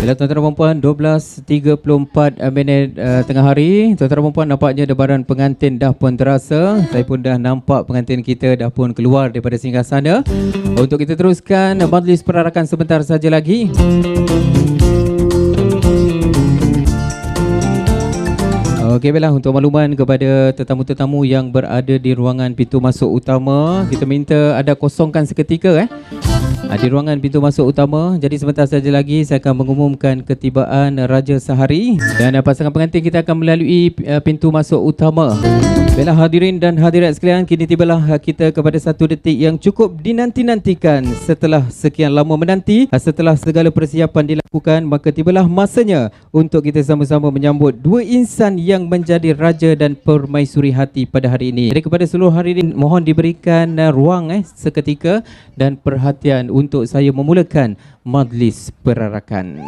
Bila tuan-tuan dan puan 12.34 minit tengah hari. Tuan-tuan dan puan, nampaknya debaran pengantin dah pun terasa. Saya pun dah nampak pengantin kita dah pun keluar daripada singgasana. Untuk kita teruskan majlis perarakan sebentar saja lagi. Okey, baiklah, untuk makluman kepada tetamu-tetamu yang berada di ruangan pintu masuk utama, kita minta ada kosongkan seketika di ruangan pintu masuk utama. Jadi sebentar saja lagi saya akan mengumumkan ketibaan Raja Sehari dan pasangan pengantin kita akan melalui pintu masuk utama. Baiklah hadirin dan hadirat sekalian, kini tibalah kita kepada satu detik yang cukup dinanti-nantikan. Setelah sekian lama menanti, setelah segala persiapan dilakukan, maka tibalah masanya untuk kita sama-sama menyambut dua insan yang menjadi raja dan permaisuri hati pada hari ini. Jadi kepada seluruh hadirin, mohon diberikan ruang seketika dan perhatian untuk saya memulakan majlis perarakan.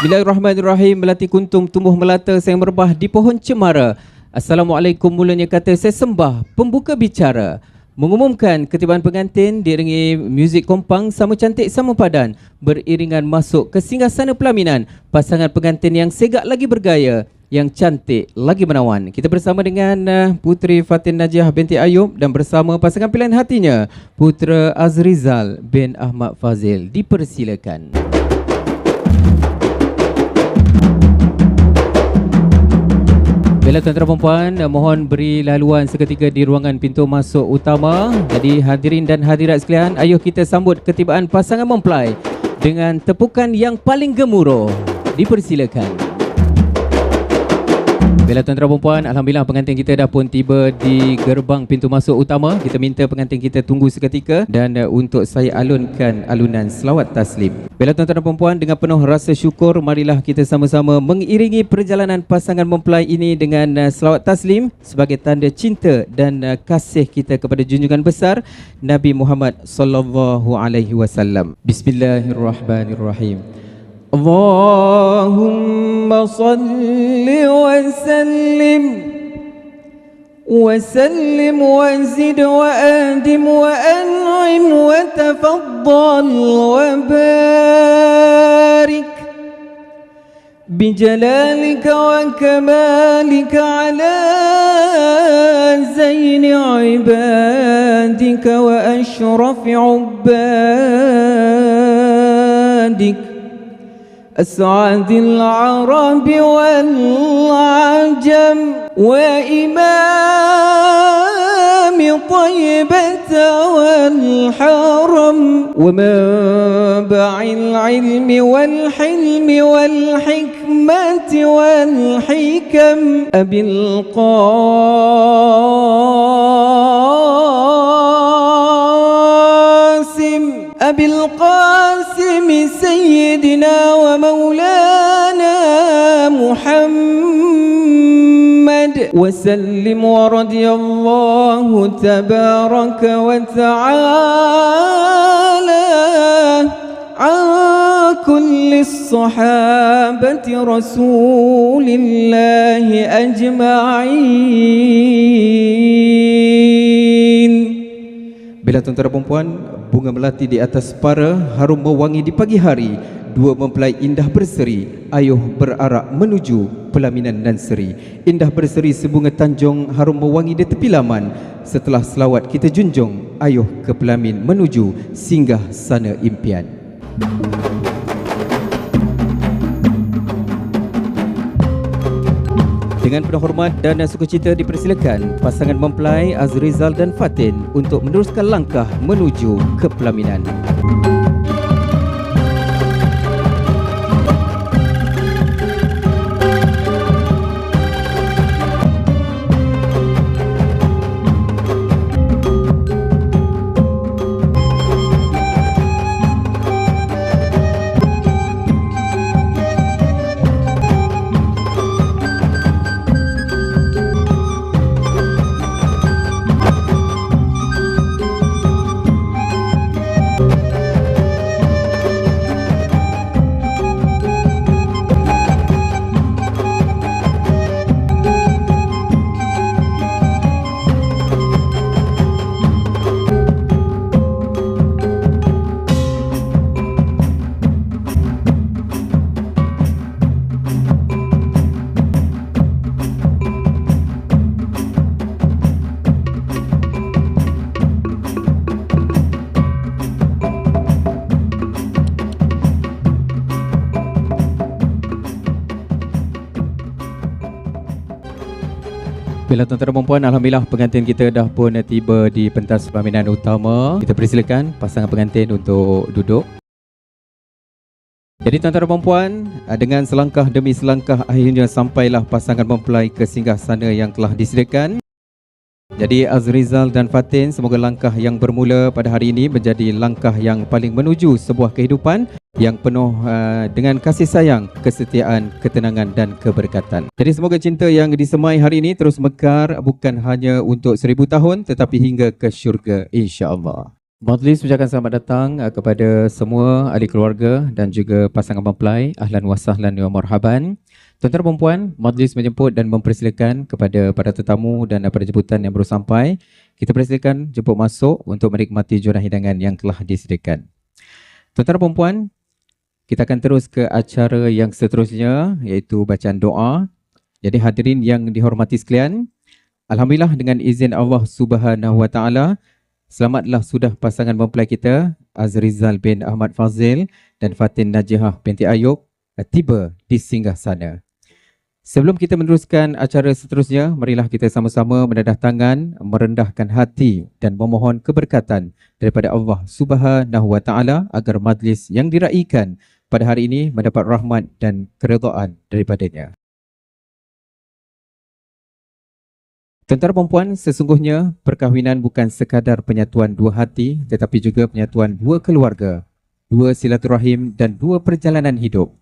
Bismillahirrahmanirrahim. Melati kuntum tumbuh melata sayang merebah di pohon cemara. Assalamualaikum mulanya kata saya sembah pembuka bicara. Mengumumkan ketibaan pengantin diiringi muzik kompang sama cantik sama padan, beriringan masuk ke singgasana pelaminan. Pasangan pengantin yang segak lagi bergaya, yang cantik lagi menawan. Kita bersama dengan Puteri Fatin Najiah binti Ayub dan bersama pasangan pilihan hatinya, Putera Azrizal bin Ahmad Fazil. Dipersilakan. Bila tuan-tuan dan puan, mohon beri laluan seketika di ruangan pintu masuk utama. Jadi hadirin dan hadirat sekalian, ayuh kita sambut ketibaan pasangan mempelai dengan tepukan yang paling gemuruh. Dipersilakan. Bila tuan-tuan dan puan, alhamdulillah pengantin kita dah pun tiba di gerbang pintu masuk utama. Kita minta pengantin kita tunggu seketika dan untuk saya alunkan alunan selawat taslim. Bila tuan-tuan dan puan, dengan penuh rasa syukur, marilah kita sama-sama mengiringi perjalanan pasangan mempelai ini dengan selawat taslim sebagai tanda cinta dan kasih kita kepada junjungan besar Nabi Muhammad sallallahu alaihi wasallam. Bismillahirrahmanirrahim. Allahumma salli wa sallim wa zid wa adim wa an'im wa tafaddal wa barik bijalalika wa kamalika ala zaini ibadika wa ashrafi ubadik أسعد العرب والعجم وإمام طيبة والحرم ومنبع العلم والحلم والحكمة والحكم أبي القاسم سيدنا ومولانا محمد وسلم ورضي الله تبارك وتعالى عن كل الصحابة رسول الله أجمعين. Bila tuan-tuan dan puan, bunga melati di atas para, harum mewangi di pagi hari. Dua mempelai indah berseri, ayuh berarak menuju pelaminan dan seri. Indah berseri sebunga tanjung, harum mewangi di tepi laman. Setelah selawat kita junjung, ayuh ke pelamin menuju singgah sana impian. Dengan penuh hormat dan sukacita dipersilakan pasangan mempelai Azrizal dan Fatin untuk meneruskan langkah menuju ke pelaminan. Bila tuan-tuan dan puan, alhamdulillah pengantin kita dah pun tiba di pentas pelaminan utama. Kita persilakan pasangan pengantin untuk duduk. Jadi tuan-tuan dan puan, dengan selangkah demi selangkah akhirnya sampailah pasangan mempelai ke singgah sana yang telah disediakan. Jadi Azrizal dan Fatin, semoga langkah yang bermula pada hari ini menjadi langkah yang paling menuju sebuah kehidupan yang penuh dengan kasih sayang, kesetiaan, ketenangan dan keberkatan. Jadi semoga cinta yang disemai hari ini terus mekar, bukan hanya untuk 1000 tahun tetapi hingga ke syurga, insya-Allah. Majlis mengucapkan selamat datang kepada semua ahli keluarga dan juga pasangan mempelai. Ahlan wa sahlan wa marhaban. Tuan-tuan dan puan, majlis menjemput dan mempersilakan kepada para tetamu dan para jemputan yang baru sampai. Kita persilakan jemput masuk untuk menikmati jurang hidangan yang telah disediakan. Tuan-tuan dan puan, kita akan terus ke acara yang seterusnya, iaitu bacaan doa. Jadi hadirin yang dihormati sekalian, alhamdulillah dengan izin Allah Subhanahu wa taala, selamatlah sudah pasangan mempelai kita Azrizal bin Ahmad Fazil dan Fatin Najihah binti Ayub tiba di singgah sana. Sebelum kita meneruskan acara seterusnya, marilah kita sama-sama menadah tangan, merendahkan hati dan memohon keberkatan daripada Allah Subhanahu wa taala agar majlis yang diraikan pada hari ini mendapat rahmat dan keredaan daripadanya. Tuan-tuan dan puan, sesungguhnya perkahwinan bukan sekadar penyatuan dua hati tetapi juga penyatuan dua keluarga, dua silaturahim dan dua perjalanan hidup.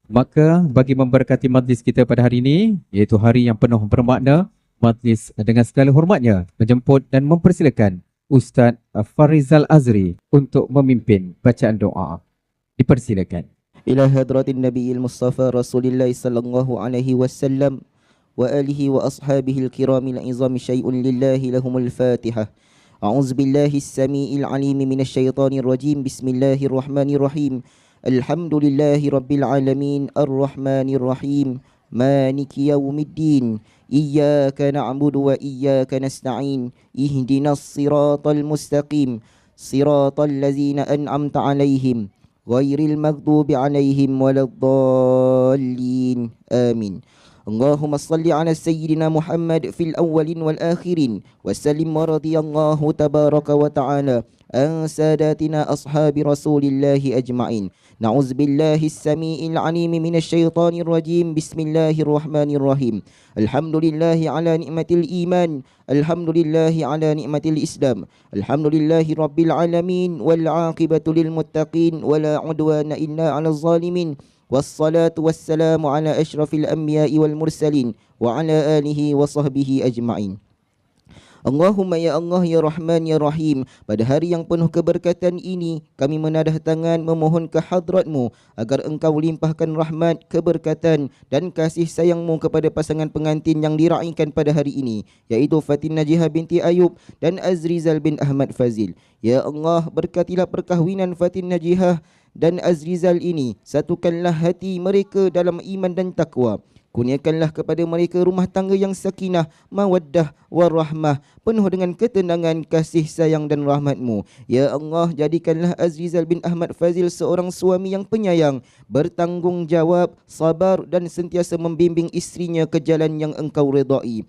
Maka bagi memberkati majlis kita pada hari ini, iaitu hari yang penuh bermakna, majlis dengan segala hormatnya menjemput dan mempersilakan Ustaz Farizal Azri untuk memimpin bacaan doa. Dipersilakan. Ila hadratin Nabiyil Mustafa Rasulillah sallallahu alaihi wasallam wa alihi wa ashabihi al-kiramil izami syai'un lillahi lahumul Fatihah. A'udzu billahi as-sami'il 'alim minasy syaithanir rajim. Bismillahirrahmanirrahim. Alhamdulillahi rabbil alamin arrahmanir rahim maliki yaumiddin iyyaka na'budu wa iyyaka nasta'in ihdinas siratal mustaqim siratal ladzina an'amta 'alaihim ghairil maghdubi 'alaihim waladdallin amin. Allahumma salli ala sayyidina Muhammad fil awwalin wal akhirin wa sallim wa radiyallahu tabaraka wa ta'ala an sadatina ashabi rasulillahi ajma'in. Na'udzu billahi as-sami'il 'alim minasy syaithanir rajim. Bismillahirrahmanirrahim. Alhamdulillahi ala ni'matil iman, alhamdulillahi ala ni'matil islam, alhamdulillahi rabbil alamin wal 'aqibatu lil muttaqin wala 'udwana illa 'alal zalimin. Wassalatu wassalamu ala asyrafil anbiya'i wal mursalin wa ala alihi wa sahbihi ajma'in. Allahumma ya Allah ya Rahman ya Rahim, pada hari yang penuh keberkatan ini kami menadah tangan memohon ke hadratmu agar engkau limpahkan rahmat, keberkatan dan kasih sayangmu kepada pasangan pengantin yang diraikan pada hari ini, iaitu Fatin Najihah binti Ayub dan Azrizal bin Ahmad Fazil. Ya Allah, berkatilah perkahwinan Fatin Najihah dan Azrizal ini, satukanlah hati mereka dalam iman dan takwa. Kurniakanlah kepada mereka rumah tangga yang sakinah, mawaddah, warahmah, penuh dengan ketenangan, kasih sayang dan rahmat-Mu. Ya Allah, jadikanlah Azrizal bin Ahmad Fazil seorang suami yang penyayang, bertanggungjawab, sabar dan sentiasa membimbing isterinya ke jalan yang Engkau redai.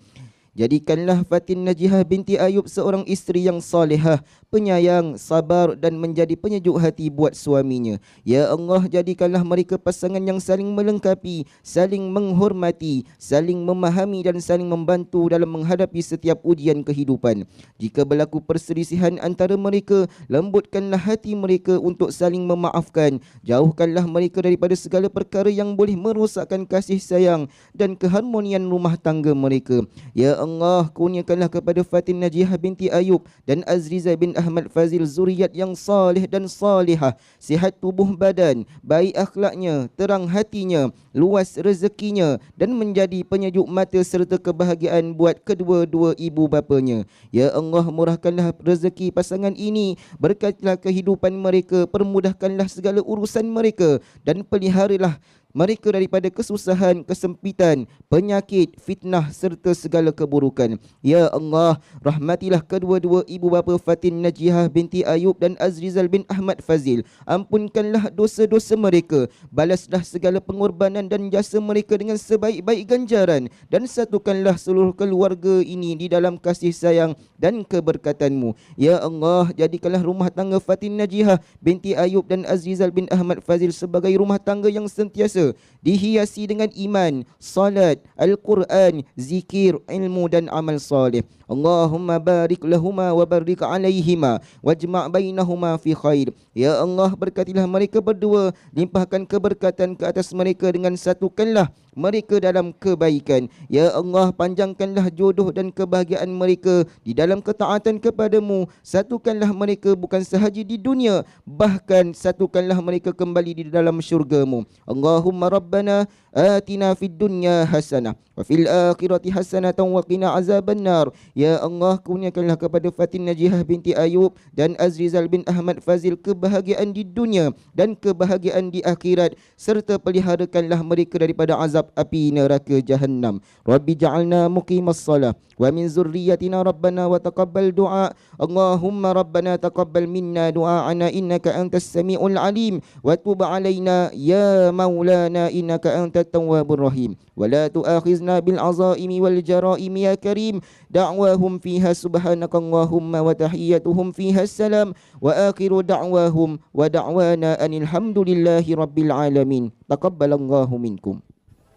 Jadikanlah Fatin Najihah binti Ayub seorang isteri yang salihah, penyayang, sabar dan menjadi penyejuk hati buat suaminya. Ya Allah, jadikanlah mereka pasangan yang saling melengkapi, saling menghormati, saling memahami dan saling membantu dalam menghadapi setiap ujian kehidupan. Jika berlaku perselisihan antara mereka, lembutkanlah hati mereka untuk saling memaafkan. Jauhkanlah mereka daripada segala perkara yang boleh merosakkan kasih sayang dan keharmonian rumah tangga mereka. Ya Allah, kurniakanlah kepada Fatin Najihah binti Ayub dan Azrizal bin Ahmad Fazil zuriat yang salih dan salihah, sihat tubuh badan, baik akhlaknya, terang hatinya, luas rezekinya dan menjadi penyejuk mata serta kebahagiaan buat kedua-dua ibu bapanya. Ya Allah, murahkanlah rezeki pasangan ini, berkatilah kehidupan mereka, permudahkanlah segala urusan mereka dan peliharalah mereka daripada kesusahan, kesempitan, penyakit, fitnah serta segala keburukan. Ya Allah, rahmatilah kedua-dua ibu bapa Fatin Najihah binti Ayub dan Azrizal bin Ahmad Fazil. Ampunkanlah dosa-dosa mereka, balaslah segala pengorbanan dan jasa mereka dengan sebaik-baik ganjaran, dan satukanlah seluruh keluarga ini di dalam kasih sayang dan keberkatan-Mu. Ya Allah, jadikanlah rumah tangga Fatin Najihah binti Ayub dan Azrizal bin Ahmad Fazil sebagai rumah tangga yang sentiasa dihiasi dengan iman, salat, Al-Quran, zikir, ilmu dan amal salih. Allahumma barik lahuma wa barik alaihima wajma' bainahuma fi khair. Ya Allah, berkatilah mereka berdua, limpahkan keberkatan ke atas mereka dengan satukanlah mereka dalam kebaikan. Ya Allah, panjangkanlah jodoh dan kebahagiaan mereka di dalam ketaatan kepadamu. Satukanlah mereka bukan sahaja di dunia, bahkan satukanlah mereka kembali di dalam syurga-Mu. Allahumma rabbana atina fid dunya hasanah wa fil akhirati hasanatan wa qina azabannar. Ya Allah, kurniakanlah kepada Fatin Najihah binti Ayub dan Azrizal bin Ahmad Fazil kebahagiaan di dunia dan kebahagiaan di akhirat, serta peliharakanlah mereka daripada azab api neraka jahannam. Rabbi ja'alna muqimas salah wa min zurriyyatina rabbana wa taqabbal du'a. Allahumma rabbana taqabbal minna du'a'ana innaka antas sami'ul alim wa tub 'alaina ya maulana innaka antat tawwabur rahim. Wa la tu'akhizna bil azaimi wal jaraim ya karim. Da'wahum fiha subhanakallahumma wa tahiyyatuhum fiha salam wa akhiru da'wahum wa da'wana anil hamdulillahi rabbil alamin. Taqabbalallahu minkum.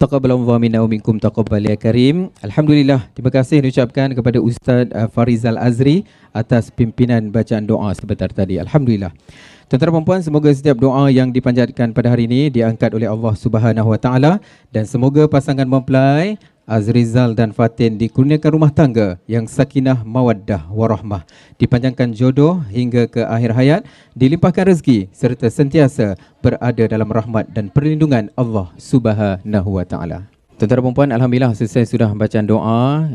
Taqabbalallahu minna wa minkum taqabbal ya karim. Alhamdulillah, terima kasih diucapkan kepada Ustaz Farizal Azri atas pimpinan bacaan doa sebentar tadi. Alhamdulillah. Tuan-tuan dan puan, semoga setiap doa yang dipanjatkan pada hari ini diangkat oleh Allah Subhanahu Wa Taala, dan semoga pasangan mempelai Azrizal dan Fatin dikurniakan rumah tangga yang sakinah mawaddah warahmah, dipanjangkan jodoh hingga ke akhir hayat, dilimpahkan rezeki serta sentiasa berada dalam rahmat dan perlindungan Allah Subhanahu Wa Taala. Tuan-tuan dan puan, alhamdulillah selesai sudah bacaan doa.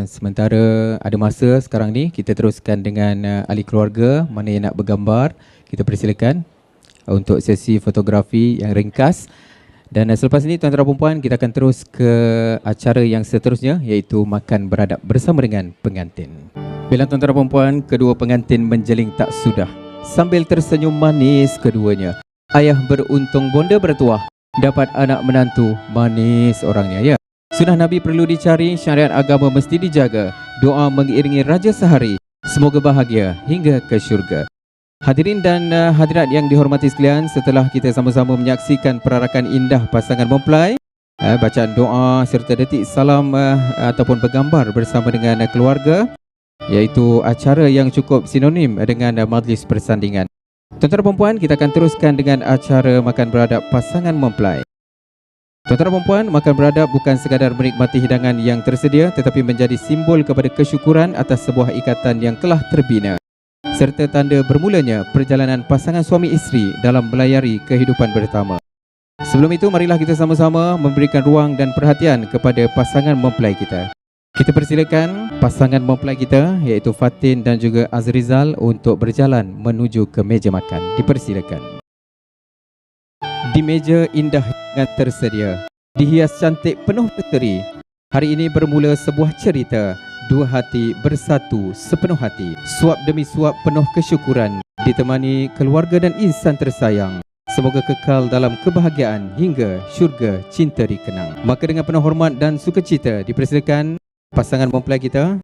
Sementara ada masa sekarang ni, kita teruskan dengan ahli keluarga. Mana yang nak bergambar, kita persilakan untuk sesi fotografi yang ringkas. Dan selepas ini tuan-tuan dan puan, kita akan terus ke acara yang seterusnya, iaitu makan beradab bersama dengan pengantin. Bila tuan-tuan dan puan, kedua pengantin menjeling tak sudah sambil tersenyum manis keduanya. Ayah beruntung, bonda bertuah, dapat anak menantu manis orangnya, ya. Sunnah Nabi perlu dicari, syariat agama mesti dijaga. Doa mengiringi raja sehari, semoga bahagia hingga ke syurga. Hadirin dan hadirat yang dihormati sekalian, setelah kita sama-sama menyaksikan perarakan indah pasangan mempelai, bacaan doa serta detik salam ataupun bergambar bersama dengan keluarga, iaitu acara yang cukup sinonim dengan majlis persandingan. Tuan-tuan dan puan, kita akan teruskan dengan acara makan beradab pasangan mempelai. Tuan-tuan dan puan, makan beradab bukan sekadar menikmati hidangan yang tersedia, tetapi menjadi simbol kepada kesyukuran atas sebuah ikatan yang telah terbina, serta tanda bermulanya perjalanan pasangan suami isteri dalam melayari kehidupan bersama. Sebelum itu, marilah kita sama-sama memberikan ruang dan perhatian kepada pasangan mempelai kita. Kita persilakan pasangan mempelai kita, iaitu Fatin dan juga Azrizal, untuk berjalan menuju ke meja makan. Dipersilakan. Di meja indah yang tersedia, dihias cantik penuh misteri, hari ini bermula sebuah cerita. Dua hati bersatu sepenuh hati, suap demi suap penuh kesyukuran, ditemani keluarga dan insan tersayang. Semoga kekal dalam kebahagiaan hingga syurga cinta dikenang. Maka dengan penuh hormat dan sukacita, dipersilakan pasangan mempelai kita,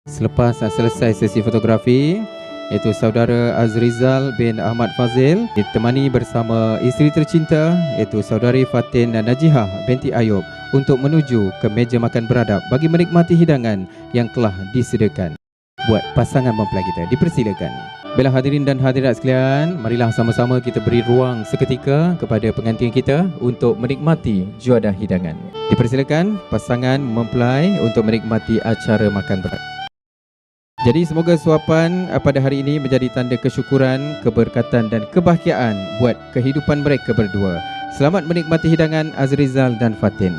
selepas selesai sesi fotografi, iaitu saudara Azrizal bin Ahmad Fazil, ditemani bersama isteri tercinta, iaitu saudari Fatin Najihah binti Ayub, untuk menuju ke meja makan beradab bagi menikmati hidangan yang telah disediakan buat pasangan mempelai kita. Dipersilakan. Bila hadirin dan hadirat sekalian, marilah sama-sama kita beri ruang seketika kepada pengantin kita untuk menikmati juadah hidangan. Dipersilakan pasangan mempelai untuk menikmati acara makan beradab. Jadi semoga suapan pada hari ini menjadi tanda kesyukuran, keberkatan dan kebahagiaan buat kehidupan mereka berdua. Selamat menikmati hidangan Azrizal dan Fatin.